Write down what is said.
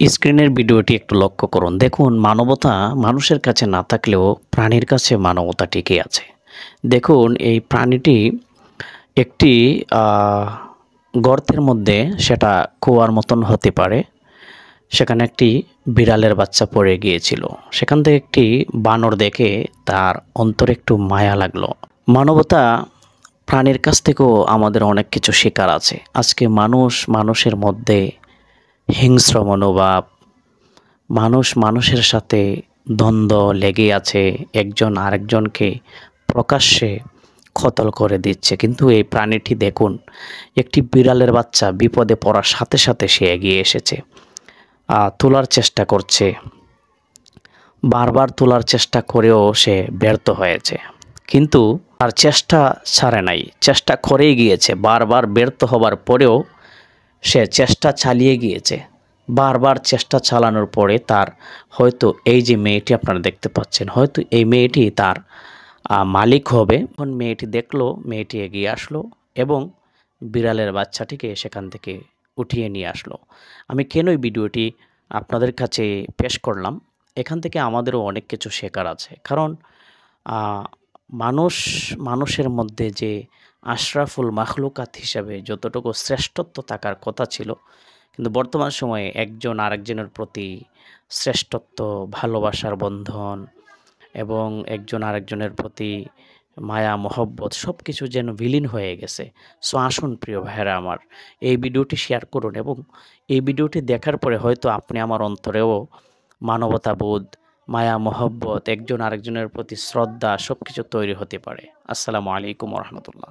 স্ক্রিনের ভিডিওটি একটু লক্ষ্য করুন। দেখুন মানবতা মানুষের কাছে না থাকলেও প্রাণীর কাছে মানবতা টিকে আছে। দেখুন এই প্রাণীটি একটি আ গর্তের মধ্যে সেটা কুয়ার মতন হতে পারে। সেখানে একটি বিড়ালের বাচ্চা পড়ে গিয়েছিল। সেখান থেকে একটি বানর দেখে তার অন্তরে একটু মায়া লাগলো। মানবতা প্রাণীর কাছ থেকেও আমাদের অনেক কিছু শেখার আছে। আজকে মানুষের মধ্যে হিংস্র মনোভাব, মানুষ মানুষের সাথে দ্বন্দ্ব লেগেই আছে, একজন আরেকজনকে প্রকাশ্যে কতল করে দিচ্ছে। কিন্তু এই প্রাণীটি দেখুন, একটি বিড়ালের বাচ্চা বিপদে পড়ার সাথে সাথে সে এগিয়ে এসেছে, তোলার চেষ্টা করছে। বারবার তোলার চেষ্টা করেও সে ব্যর্থ হয়েছে, কিন্তু তার চেষ্টা ছাড়ে নাই, চেষ্টা করেই গিয়েছে। বারবার ব্যর্থ হবার পরেও সে চেষ্টা চালিয়ে গিয়েছে। বারবার চেষ্টা চালানোর পরে তার হয়তো এই যে মেয়েটি আপনারা দেখতে পাচ্ছেন, হয়তো এই মেয়েটি তার মালিক হবে। যখন মেয়েটি দেখলো, মেয়েটি এগিয়ে আসলো এবং বিড়ালের বাচ্চাটিকে সেখান থেকে উঠিয়ে নিয়ে আসলো। আমি কেন এই ভিডিওটি আপনাদের কাছে পেশ করলাম, এখান থেকে আমাদেরও অনেক কিছু শেখার আছে। কারণ মানুষের মধ্যে যে আশরাফুল মাখলুকাত হিসাবে যতটুকু শ্রেষ্ঠত্ব থাকার কথা ছিল, কিন্তু বর্তমান সময়ে একজন আরেকজনের প্রতি শ্রেষ্ঠত্ব, ভালোবাসার বন্ধন এবং একজন আরেকজনের প্রতি মায়া মহব্বত সব কিছু যেন বিলীন হয়ে গেছে। সো আসুন প্রিয় ভাইয়েরা আমার, এই ভিডিওটি শেয়ার করুন এবং এই ভিডিওটি দেখার পরে হয়তো আপনি আমার অন্তরেও মানবতাবোধ, মায়া মহব্বত, একজন আরেকজনের প্রতি শ্রদ্ধা সব কিছু তৈরি হতে পারে। আসসালামু আলাইকুম ওয়া রাহমাতুল্লাহ।